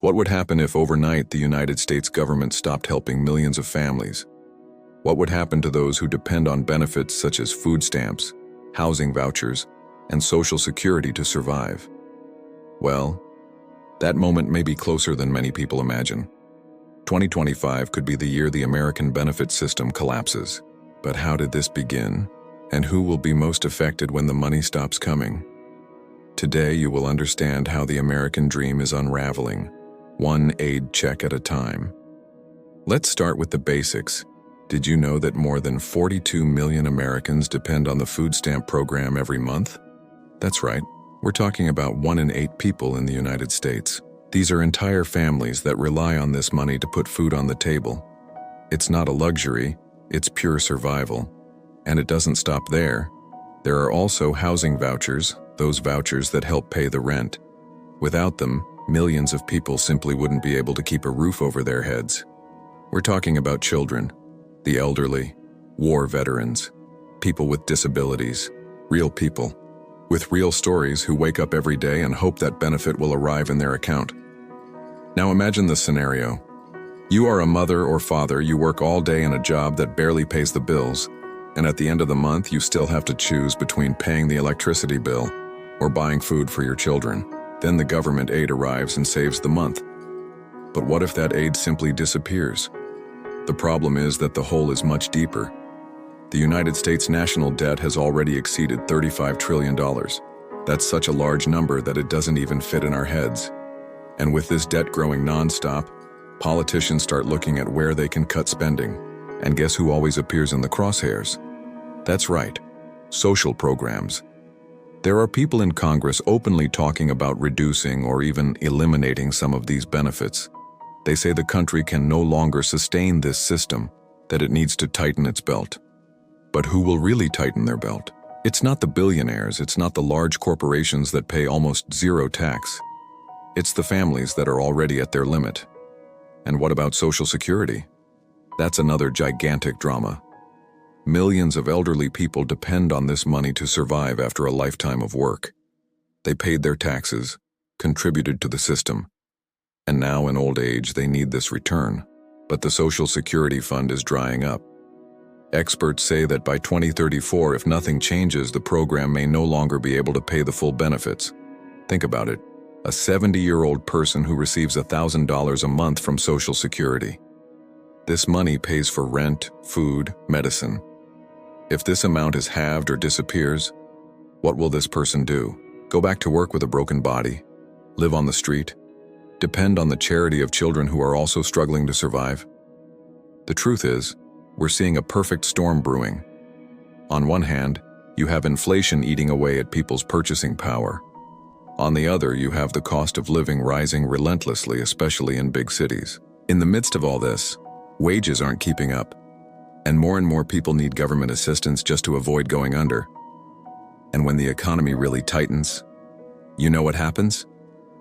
What would happen if overnight the United States government stopped helping millions of families? What would happen to those who depend on benefits such as food stamps, housing vouchers, and Social Security to survive? Well, that moment may be closer than many people imagine. 2025 could be the year the American benefit system collapses. But how did this begin? And who will be most affected when the money stops coming? Today you will understand how the American dream is unraveling, one aid check at a time. Let's start with the basics. Did you know that more than 42 million Americans depend on the food stamp program every month? That's right, we're talking about 1 in 8 people in the United States. These are entire families that rely on this money to put food on the table. It's not a luxury, it's pure survival. And it doesn't stop there. There are also housing vouchers, those vouchers that help pay the rent. Without them, millions of people simply wouldn't be able to keep a roof over their heads. We're talking about children, the elderly, war veterans, people with disabilities, real people, with real stories who wake up every day and hope that benefit will arrive in their account. Now imagine this scenario. You are a mother or father, you work all day in a job that barely pays the bills, and at the end of the month you still have to choose between paying the electricity bill or buying food for your children. Then the government aid arrives and saves the month. But what if that aid simply disappears? The problem is that the hole is much deeper. The United States national debt has already exceeded $35 trillion. That's such a large number that it doesn't even fit in our heads. And with this debt growing nonstop, politicians start looking at where they can cut spending. And guess who always appears in the crosshairs? That's right, social programs. There are people in Congress openly talking about reducing or even eliminating some of these benefits. They say the country can no longer sustain this system, that it needs to tighten its belt. But who will really tighten their belt? It's not the billionaires, it's not the large corporations that pay almost zero tax. It's the families that are already at their limit. And what about Social Security? That's another gigantic drama. Millions of elderly people depend on this money to survive after a lifetime of work. They paid their taxes, contributed to the system, and now in old age they need this return. But the Social Security fund is drying up. Experts say that by 2034, if nothing changes, the program may no longer be able to pay the full benefits. Think about it. A 70-year-old person who receives $1,000 a month from Social Security. This money pays for rent, food, medicine. If this amount is halved or disappears, what will this person do? Go back to work with a broken body? Live on the street? Depend on the charity of children who are also struggling to survive? The truth is, we're seeing a perfect storm brewing. On one hand, you have inflation eating away at people's purchasing power. On the other, you have the cost of living rising relentlessly, especially in big cities. In the midst of all this, wages aren't keeping up, and more people need government assistance just to avoid going under. And when the economy really tightens, you know what happens?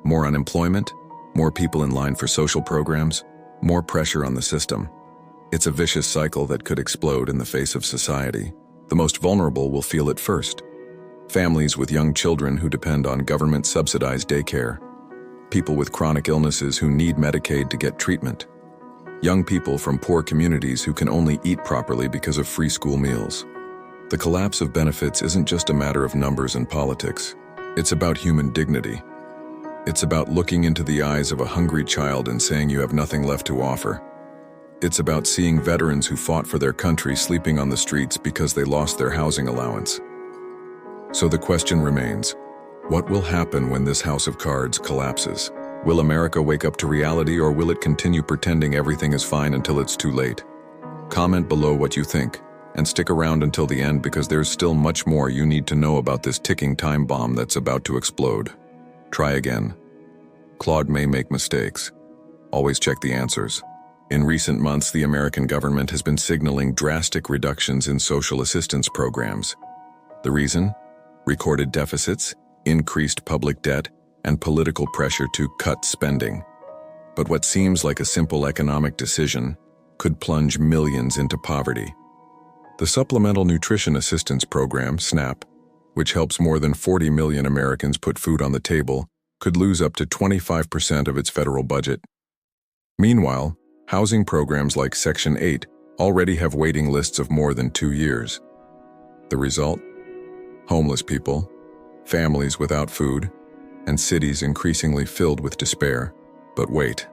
More unemployment, more people in line for social programs, more pressure on the system. It's a vicious cycle that could explode in the face of society. The most vulnerable will feel it first. Families with young children who depend on government-subsidized daycare. People with chronic illnesses who need Medicaid to get treatment. Young people from poor communities who can only eat properly because of free school meals. The collapse of benefits isn't just a matter of numbers and politics. It's about human dignity. It's about looking into the eyes of a hungry child and saying you have nothing left to offer. It's about seeing veterans who fought for their country sleeping on the streets because they lost their housing allowance. So the question remains, what will happen when this house of cards collapses? Will America wake up to reality, or will it continue pretending everything is fine until it's too late? Comment below what you think, and stick around until the end because there's still much more you need to know about this ticking time bomb that's about to explode. Try again. Claude may make mistakes. Always check the answers. In recent months, the American government has been signaling drastic reductions in social assistance programs. The reason? Recorded deficits, increased public debt, and political pressure to cut spending. But what seems like a simple economic decision could plunge millions into poverty. The Supplemental Nutrition Assistance Program, SNAP, which helps more than 40 million Americans put food on the table, could lose up to 25% of its federal budget. Meanwhile, housing programs like Section 8 already have waiting lists of more than 2 years. The result? Homeless people, families without food, and cities increasingly filled with despair. But wait.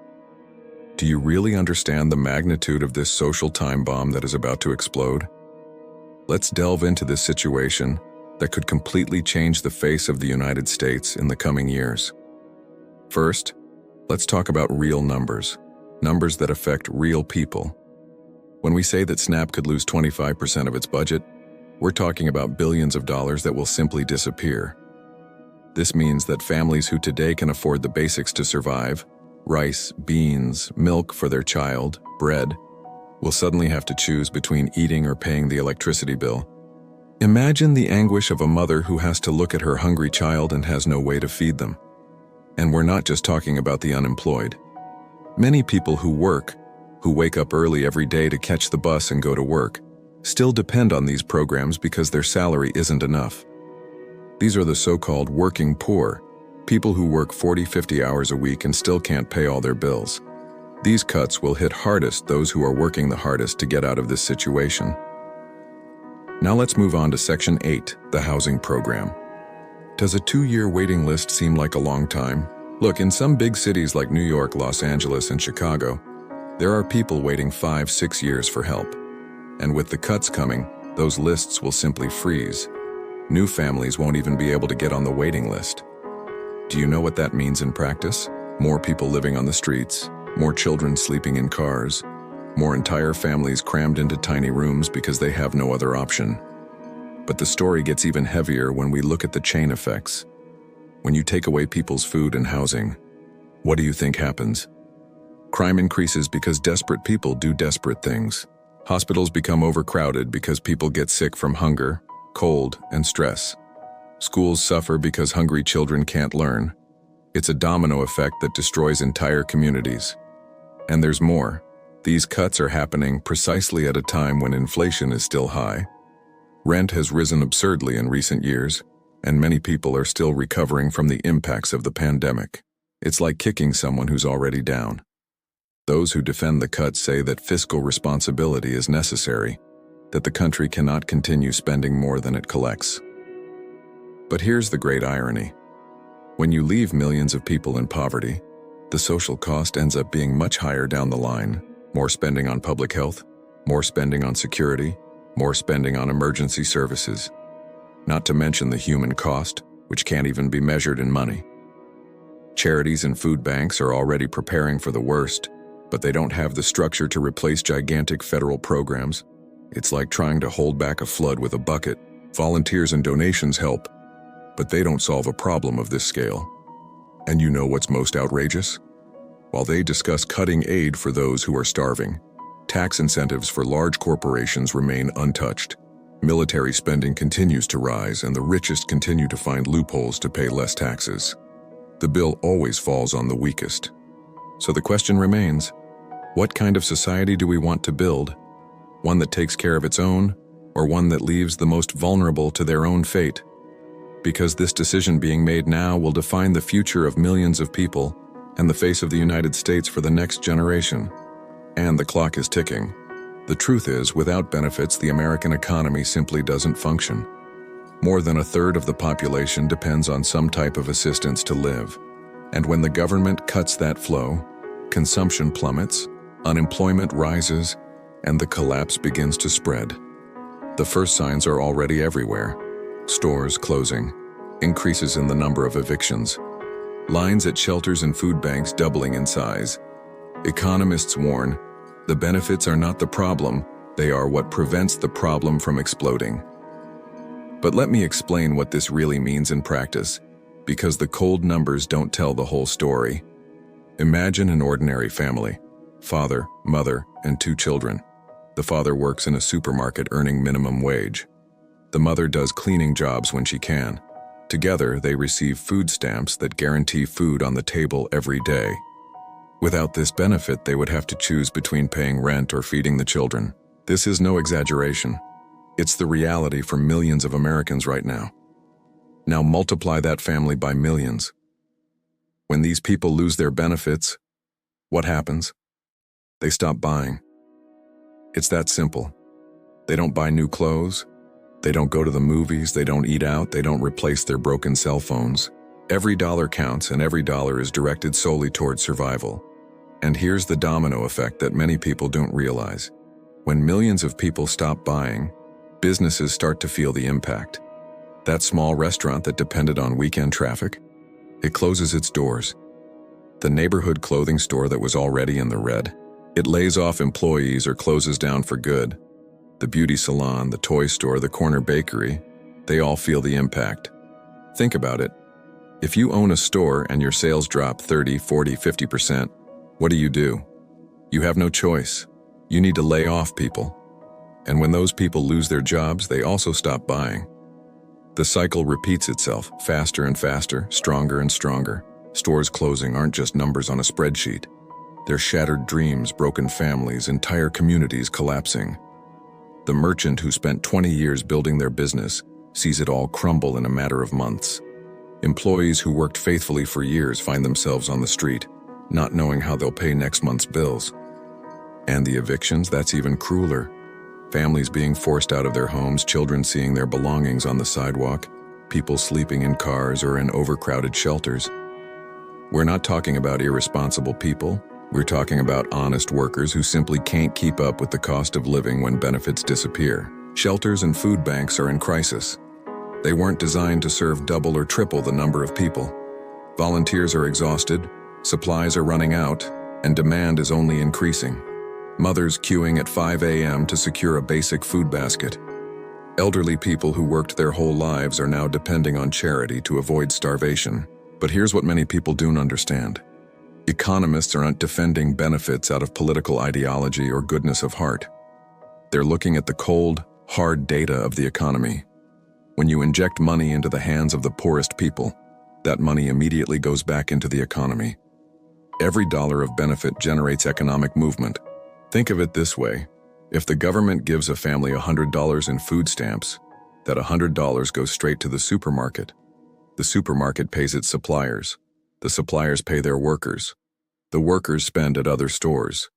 Do you really understand the magnitude of this social time bomb that is about to explode? Let's delve into this situation that could completely change the face of the United States in the coming years. First, let's talk about real numbers, numbers that affect real people. When we say that SNAP could lose 25% of its budget, we're talking about billions of dollars that will simply disappear. This means that families who today can afford the basics to survive, rice, beans, milk for their child, bread, will suddenly have to choose between eating or paying the electricity bill. Imagine the anguish of a mother who has to look at her hungry child and has no way to feed them. And we're not just talking about the unemployed. Many people who work, who wake up early every day to catch the bus and go to work, still depend on these programs because their salary isn't enough. These are the so-called working poor, people who work 40-50 hours a week and still can't pay all their bills. These cuts will hit hardest those who are working the hardest to get out of this situation. Now let's move on to Section 8, the housing program. Does a 2-year waiting list seem like a long time? Look, in some big cities like New York, Los Angeles, and Chicago, there are people waiting 5-6 years for help. And with the cuts coming, those lists will simply freeze. New families won't even be able to get on the waiting list. Do you know what that means in practice? More people living on the streets, more children sleeping in cars, more entire families crammed into tiny rooms because they have no other option. But the story gets even heavier when we look at the chain effects. When you take away people's food and housing, what do you think happens? Crime increases because desperate people do desperate things. Hospitals become overcrowded because people get sick from hunger, cold, and stress. Schools suffer because hungry children can't learn. It's a domino effect that destroys entire communities. And there's more. These cuts are happening precisely at a time when inflation is still high. Rent has risen absurdly in recent years, and many people are still recovering from the impacts of the pandemic. It's like kicking someone who's already down. Those who defend the cuts say that fiscal responsibility is necessary, that the country cannot continue spending more than it collects. But here's the great irony. When you leave millions of people in poverty, the social cost ends up being much higher down the line. More spending on public health, more spending on security, more spending on emergency services. Not to mention the human cost, which can't even be measured in money. Charities and food banks are already preparing for the worst, but they don't have the structure to replace gigantic federal programs. It's like trying to hold back a flood with a bucket. Volunteers and donations help, but they don't solve a problem of this scale. And you know what's most outrageous? While they discuss cutting aid for those who are starving, tax incentives for large corporations remain untouched. Military spending continues to rise, and the richest continue to find loopholes to pay less taxes. The bill always falls on the weakest. So the question remains, what kind of society do we want to build? One that takes care of its own, or one that leaves the most vulnerable to their own fate? Because this decision being made now will define the future of millions of people and the face of the United States for the next generation. And the clock is ticking. The truth is, without benefits, the American economy simply doesn't function. More than a third of the population depends on some type of assistance to live. And when the government cuts that flow, consumption plummets, unemployment rises, and the collapse begins to spread. The first signs are already everywhere. Stores closing, increases in the number of evictions, lines at shelters and food banks doubling in size. Economists warn, the benefits are not the problem, they are what prevents the problem from exploding. But let me explain what this really means in practice, because the cold numbers don't tell the whole story. Imagine an ordinary family, father, mother, and 2 children. The father works in a supermarket earning minimum wage. The mother does cleaning jobs when she can. Together, they receive food stamps that guarantee food on the table every day. Without this benefit, they would have to choose between paying rent or feeding the children. This is no exaggeration. It's the reality for millions of Americans right now. Now multiply that family by millions. When these people lose their benefits, what happens? They stop buying. It's that simple. They don't buy new clothes. They don't go to the movies. They don't eat out. They don't replace their broken cell phones. Every dollar counts, and every dollar is directed solely toward survival. And here's the domino effect that many people don't realize. When millions of people stop buying, businesses start to feel the impact. That small restaurant that depended on weekend traffic, it closes its doors. The neighborhood clothing store that was already in the red, it lays off employees or closes down for good. The beauty salon, the toy store, the corner bakery, they all feel the impact. Think about it. If you own a store and your sales drop 30, 40, 50%, what do? You have no choice. You need to lay off people. And when those people lose their jobs, they also stop buying. The cycle repeats itself, faster and faster, stronger and stronger. Stores closing aren't just numbers on a spreadsheet. They're shattered dreams, broken families, entire communities collapsing. The merchant who spent 20 years building their business sees it all crumble in a matter of months. Employees who worked faithfully for years find themselves on the street, not knowing how they'll pay next month's bills. And the evictions, that's even crueler. Families being forced out of their homes, children seeing their belongings on the sidewalk, people sleeping in cars or in overcrowded shelters. We're not talking about irresponsible people. We're talking about honest workers who simply can't keep up with the cost of living when benefits disappear. Shelters and food banks are in crisis. They weren't designed to serve double or triple the number of people. Volunteers are exhausted, supplies are running out, and demand is only increasing. Mothers queuing at 5 a.m. to secure a basic food basket. Elderly people who worked their whole lives are now depending on charity to avoid starvation. But here's what many people don't understand. Economists aren't defending benefits out of political ideology or goodness of heart. They're looking at the cold, hard data of the economy. When you inject money into the hands of the poorest people, that money immediately goes back into the economy. Every dollar of benefit generates economic movement. Think of it this way. If the government gives a family $100 in food stamps, that $100 goes straight to the supermarket. The supermarket pays its suppliers. The suppliers pay their workers. The workers spend at other stores.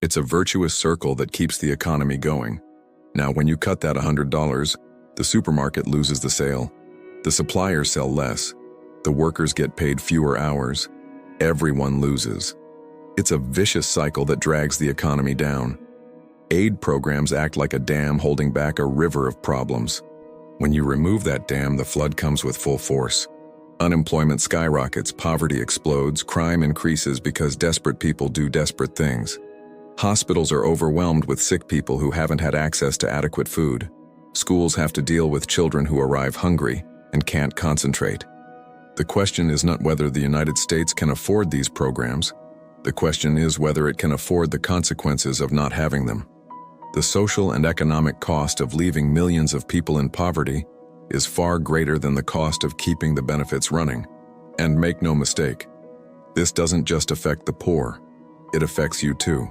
It's a virtuous circle that keeps the economy going. Now, when you cut that $100, the supermarket loses the sale. The suppliers sell less. The workers get paid fewer hours. Everyone loses. It's a vicious cycle that drags the economy down. Aid programs act like a dam holding back a river of problems. When you remove that dam, the flood comes with full force. Unemployment skyrockets, poverty explodes, crime increases because desperate people do desperate things. Hospitals are overwhelmed with sick people who haven't had access to adequate food. Schools have to deal with children who arrive hungry and can't concentrate. The question is not whether the United States can afford these programs. The question is whether it can afford the consequences of not having them. The social and economic cost of leaving millions of people in poverty is far greater than the cost of keeping the benefits running. And make no mistake, this doesn't just affect the poor, it affects you too.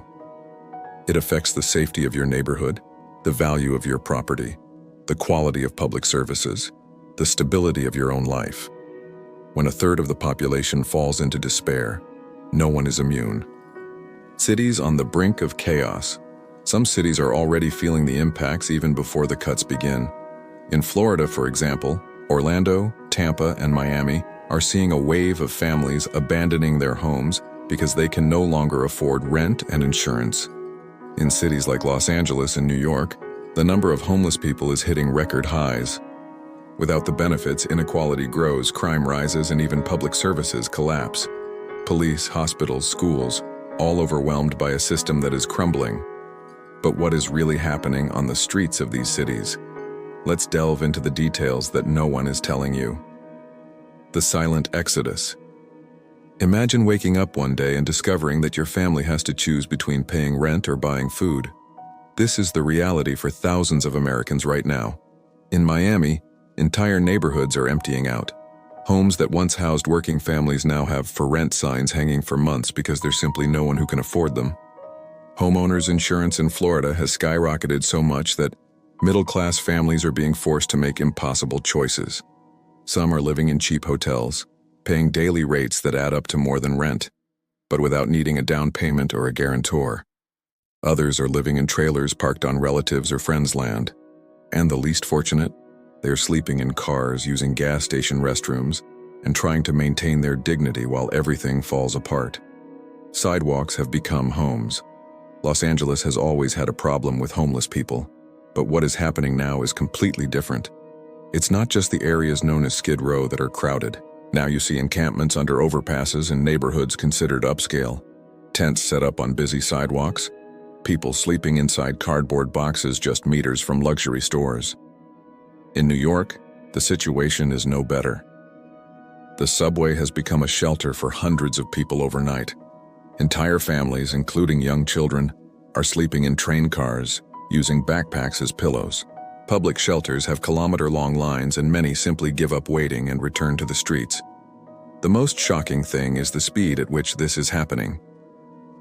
It affects the safety of your neighborhood, the value of your property, the quality of public services, the stability of your own life. When a third of the population falls into despair, no one is immune. Cities on the brink of chaos. Some cities are already feeling the impacts even before the cuts begin. In Florida, for example, Orlando, Tampa, and Miami are seeing a wave of families abandoning their homes because they can no longer afford rent and insurance. In cities like Los Angeles and New York, the number of homeless people is hitting record highs. Without the benefits, inequality grows, crime rises, and even public services collapse. Police, hospitals, schools, all overwhelmed by a system that is crumbling. But what is really happening on the streets of these cities? Let's delve into the details that no one is telling you. The silent exodus. Imagine waking up one day and discovering that your family has to choose between paying rent or buying food. This is the reality for thousands of Americans right now. In Miami, entire neighborhoods are emptying out. Homes that once housed working families now have "for rent" signs hanging for months because there's simply no one who can afford them. Homeowners insurance in Florida has skyrocketed so much that middle-class families are being forced to make impossible choices. Some are living in cheap hotels. paying daily rates that add up to more than rent, but without needing a down payment or a guarantor. Others are living in trailers parked on relatives' or friends' land. And the least fortunate? They are sleeping in cars, using gas station restrooms, and trying to maintain their dignity while everything falls apart. Sidewalks have become homes. Los Angeles has always had a problem with homeless people, but what is happening now is completely different. It's not just the areas known as Skid Row that are crowded. Now you see encampments under overpasses in neighborhoods considered upscale, tents set up on busy sidewalks, people sleeping inside cardboard boxes just meters from luxury stores. In New York, the situation is no better. The subway has become a shelter for hundreds of people overnight. Entire families, including young children, are sleeping in train cars, using backpacks as pillows. Public shelters have kilometer-long lines and many simply give up waiting and return to the streets. The most shocking thing is the speed at which this is happening.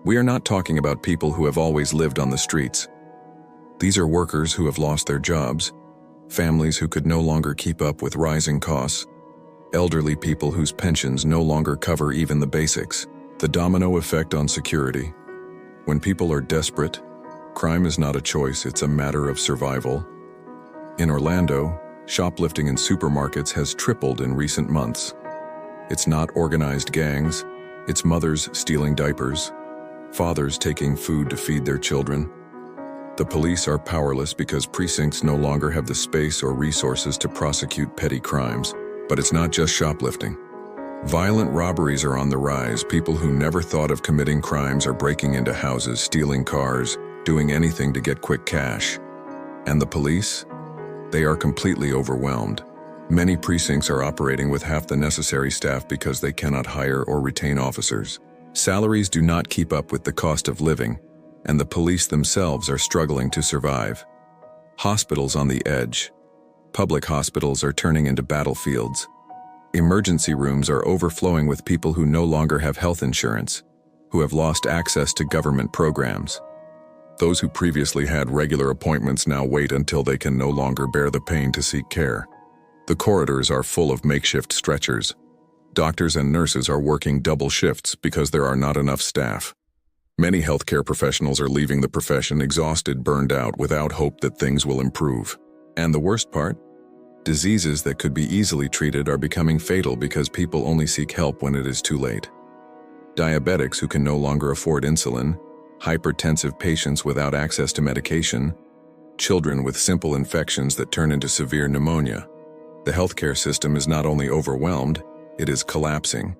We are not talking about people who have always lived on the streets. These are workers who have lost their jobs, families who could no longer keep up with rising costs, elderly people whose pensions no longer cover even the basics. The domino effect on security. When people are desperate, crime is not a choice, it's a matter of survival. In Orlando, shoplifting in supermarkets has tripled in recent months. It's not organized gangs, it's mothers stealing diapers, fathers taking food to feed their children. The police are powerless because precincts no longer have the space or resources to prosecute petty crimes. But it's not just shoplifting. Violent robberies are on the rise. People who never thought of committing crimes are breaking into houses, stealing cars, doing anything to get quick cash. And the police? They are completely overwhelmed. Many precincts are operating with half the necessary staff because they cannot hire or retain officers. Salaries do not keep up with the cost of living, and the police themselves are struggling to survive. Hospitals on the edge. Public hospitals are turning into battlefields. Emergency rooms are overflowing with people who no longer have health insurance, who have lost access to government programs. Those who previously had regular appointments now wait until they can no longer bear the pain to seek care. The corridors are full of makeshift stretchers. Doctors and nurses are working double shifts because there are not enough staff. Many healthcare professionals are leaving the profession exhausted, burned out, without hope that things will improve. And the worst part? Diseases that could be easily treated are becoming fatal because people only seek help when it is too late. Diabetics who can no longer afford insulin, hypertensive patients without access to medication, children with simple infections that turn into severe pneumonia. The healthcare system is not only overwhelmed, it is collapsing.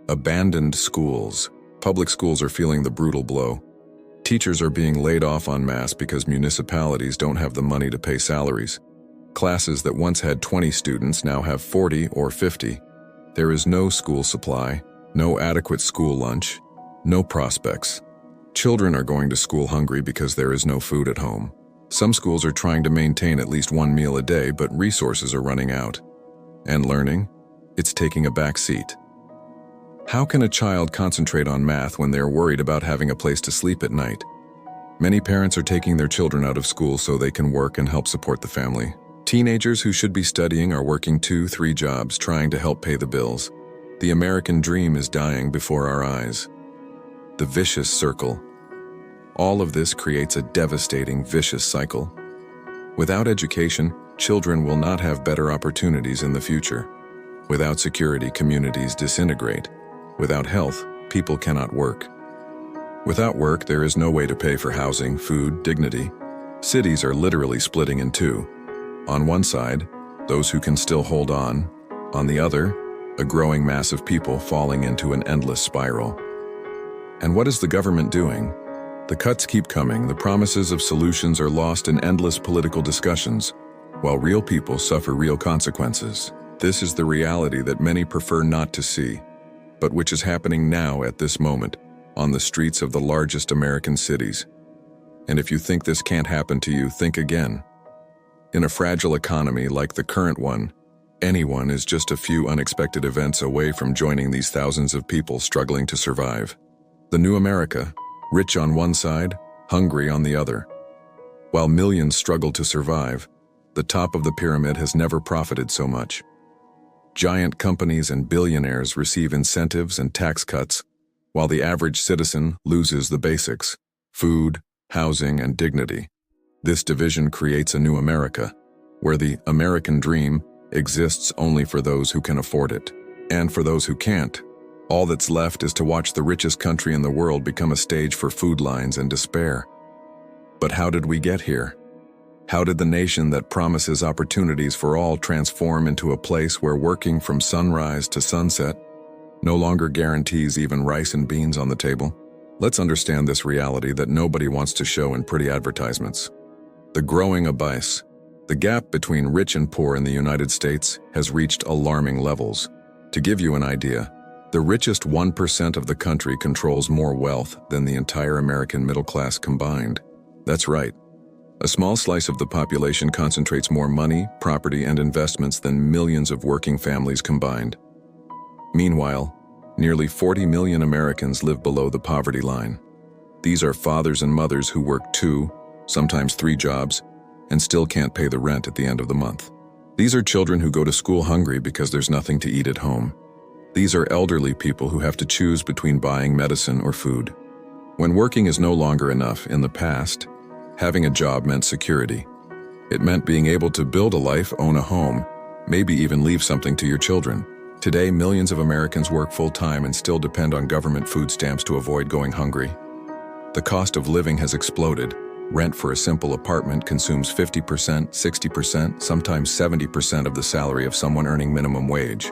Abandoned schools. Public schools are feeling the brutal blow. Teachers are being laid off en masse because municipalities don't have the money to pay salaries. Classes that once had 20 students now have 40 or 50. There is no school supply, no adequate school lunch, no prospects. Children are going to school hungry because there is no food at home. Some schools are trying to maintain at least one meal a day, but resources are running out. And learning? It's taking a back seat. How can a child concentrate on math when they're worried about having a place to sleep at night? Many parents are taking their children out of school so they can work and help support the family. Teenagers who should be studying are working 2-3 jobs trying to help pay the bills. The American dream is dying before our eyes. The vicious circle. All of this creates a devastating, vicious cycle. Without education, children will not have better opportunities in the future. Without security, communities disintegrate. Without health, people cannot work. Without work, there is no way to pay for housing, food, dignity. Cities are literally splitting in two. On one side, those who can still hold on. On the other, a growing mass of people falling into an endless spiral. And what is the government doing? The cuts keep coming, the promises of solutions are lost in endless political discussions, while real people suffer real consequences. This is the reality that many prefer not to see, but which is happening now at this moment, on the streets of the largest American cities. And if you think this can't happen to you, think again. In a fragile economy like the current one, anyone is just a few unexpected events away from joining these thousands of people struggling to survive. The new America, rich on one side, hungry on the other. While millions struggle to survive, the top of the pyramid has never profited so much. Giant companies and billionaires receive incentives and tax cuts, while the average citizen loses the basics: food, housing, and dignity. This division creates a new America, where the American dream exists only for those who can afford it. And for those who can't, all that's left is to watch the richest country in the world become a stage for food lines and despair. But how did we get here? How did the nation that promises opportunities for all transform into a place where working from sunrise to sunset no longer guarantees even rice and beans on the table? Let's understand this reality that nobody wants to show in pretty advertisements. The growing abyss. The gap between rich and poor in the United States has reached alarming levels. To give you an idea, the richest 1% of the country controls more wealth than the entire American middle class combined. That's right. A small slice of the population concentrates more money, property, and investments than millions of working families combined. Meanwhile, nearly 40 million Americans live below the poverty line. These are fathers and mothers who work 2, sometimes 3 jobs, and still can't pay the rent at the end of the month. These are children who go to school hungry because there's nothing to eat at home. These are elderly people who have to choose between buying medicine or food. When working is no longer enough in the past, having a job meant security. It meant being able to build a life, own a home, maybe even leave something to your children. Today, millions of Americans work full-time and still depend on government food stamps to avoid going hungry. The cost of living has exploded. Rent for a simple apartment consumes 50%, 60%, sometimes 70% of the salary of someone earning minimum wage.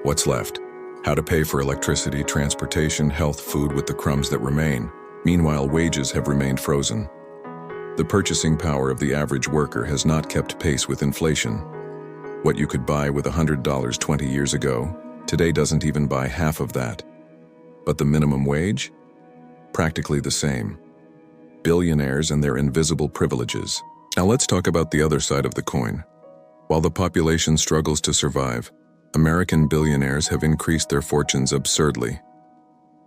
What's left? How to pay for electricity, transportation, health, food with the crumbs that remain. Meanwhile, wages have remained frozen. The purchasing power of the average worker has not kept pace with inflation. What you could buy with $100 20 years ago, today doesn't even buy half of that. But the minimum wage? Practically the same. Billionaires and their invisible privileges. Now let's talk about the other side of the coin. While the population struggles to survive, American billionaires have increased their fortunes absurdly.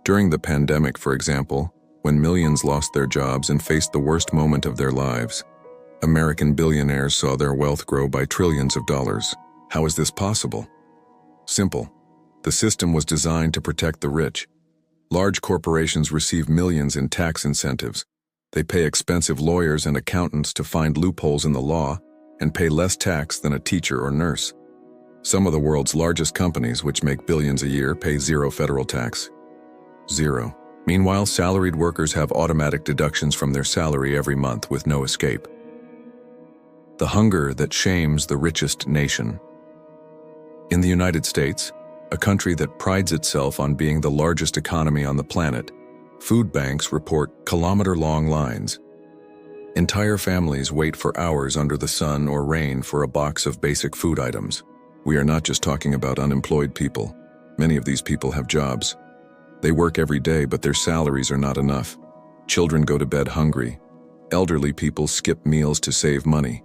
During the pandemic, for example, when millions lost their jobs and faced the worst moment of their lives, American billionaires saw their wealth grow by trillions of dollars. How is this possible? Simple. The system was designed to protect the rich. Large corporations receive millions in tax incentives. They pay expensive lawyers and accountants to find loopholes in the law and pay less tax than a teacher or nurse. Some of the world's largest companies, which make billions a year, pay 0 federal tax. 0. Meanwhile, salaried workers have automatic deductions from their salary every month with no escape. The hunger that shames the richest nation. In the United States, a country that prides itself on being the largest economy on the planet, food banks report kilometer-long lines. Entire families wait for hours under the sun or rain for a box of basic food items. We are not just talking about unemployed people. Many of these people have jobs. They work every day, but their salaries are not enough. Children go to bed hungry. Elderly people skip meals to save money.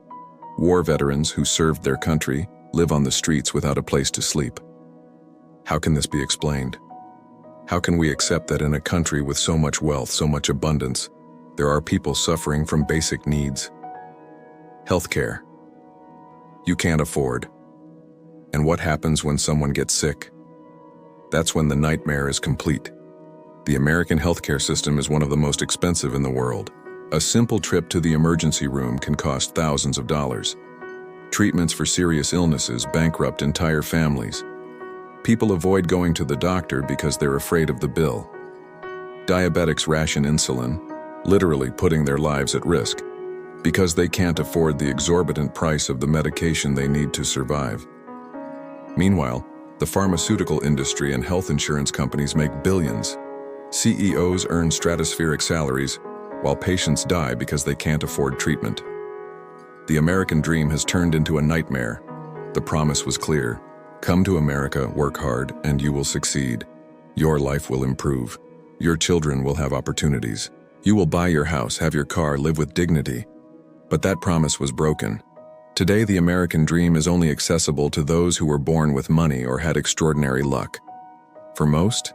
War veterans who served their country live on the streets without a place to sleep. How can this be explained? How can we accept that in a country with so much wealth, so much abundance, there are people suffering from basic needs? Healthcare. You can't afford. And what happens when someone gets sick? That's when the nightmare is complete. The American healthcare system is one of the most expensive in the world. A simple trip to the emergency room can cost thousands of dollars. Treatments for serious illnesses bankrupt entire families. People avoid going to the doctor because they're afraid of the bill. Diabetics ration insulin, literally putting their lives at risk, because they can't afford the exorbitant price of the medication they need to survive. Meanwhile, the pharmaceutical industry and health insurance companies make billions. CEOs earn stratospheric salaries, while patients die because they can't afford treatment. The American dream has turned into a nightmare. The promise was clear. Come to America, work hard, and you will succeed. Your life will improve. Your children will have opportunities. You will buy your house, have your car, live with dignity. But that promise was broken. Today, the American dream is only accessible to those who were born with money or had extraordinary luck. For most,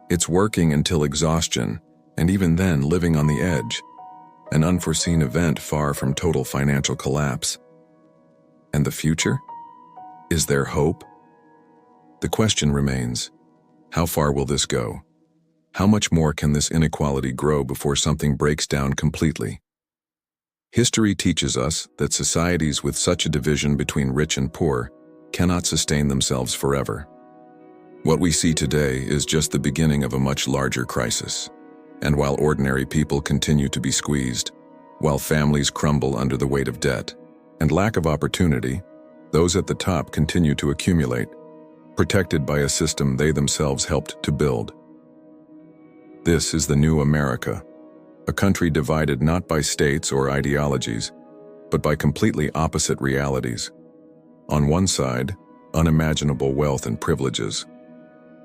it's working until exhaustion, and even then living on the edge, an unforeseen event far from total financial collapse. And the future? Is there hope? The question remains, how far will this go? How much more can this inequality grow before something breaks down completely? History teaches us that societies with such a division between rich and poor cannot sustain themselves forever. What we see today is just the beginning of a much larger crisis. And while ordinary people continue to be squeezed, while families crumble under the weight of debt and lack of opportunity, those at the top continue to accumulate, protected by a system they themselves helped to build. This is the new America, a country divided not by states or ideologies, but by completely opposite realities. On one side, unimaginable wealth and privileges.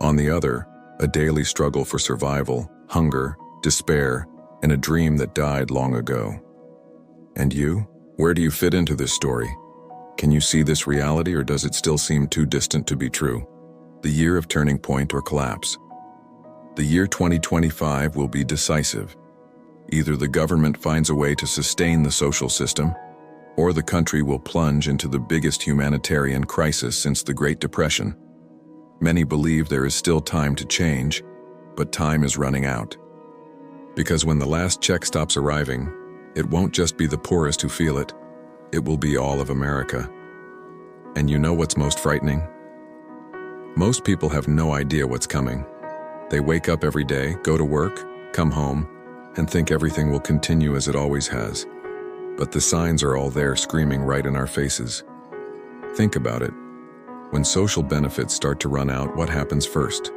On the other, a daily struggle for survival, hunger, despair, and a dream that died long ago. And you? Where do you fit into this story? Can you see this reality, or does it still seem too distant to be true? The year of turning point or collapse. The year 2025 will be decisive. Either the government finds a way to sustain the social system, or the country will plunge into the biggest humanitarian crisis since the Great Depression. Many believe there is still time to change, but time is running out. Because when the last check stops arriving, it won't just be the poorest who feel it, it will be all of America. And you know what's most frightening? Most people have no idea what's coming. They wake up every day, go to work, come home, and think everything will continue as it always has. But the signs are all there, screaming right in our faces. Think about it. When social benefits start to run out, what happens first?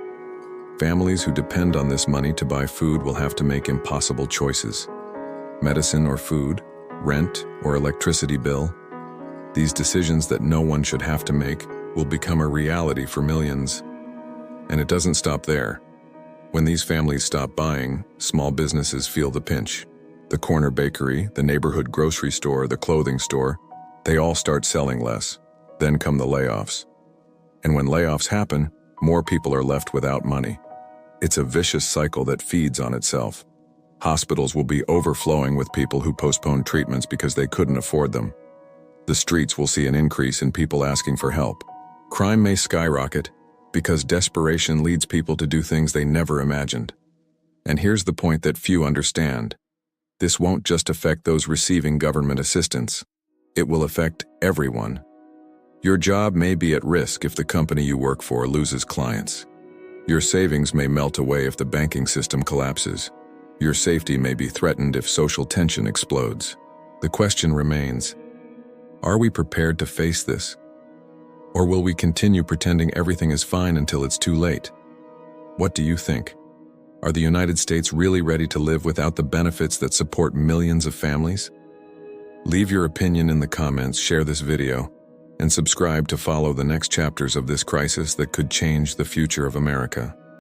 Families who depend on this money to buy food will have to make impossible choices. Medicine or food, rent or electricity bill. These decisions that no one should have to make will become a reality for millions. And it doesn't stop there. When these families stop buying, small businesses feel the pinch. The corner bakery, the neighborhood grocery store, the clothing store, they all start selling less. Then come the layoffs. And when layoffs happen, more people are left without money. It's a vicious cycle that feeds on itself. Hospitals will be overflowing with people who postponed treatments because they couldn't afford them. The streets will see an increase in people asking for help. Crime may skyrocket because desperation leads people to do things they never imagined. And here's the point that few understand. This won't just affect those receiving government assistance. It will affect everyone. Your job may be at risk if the company you work for loses clients. Your savings may melt away if the banking system collapses. Your safety may be threatened if social tension explodes. The question remains, are we prepared to face this? Or will we continue pretending everything is fine until it's too late? What do you think? Are the United States really ready to live without the benefits that support millions of families? Leave your opinion in the comments, share this video, and subscribe to follow the next chapters of this crisis that could change the future of America.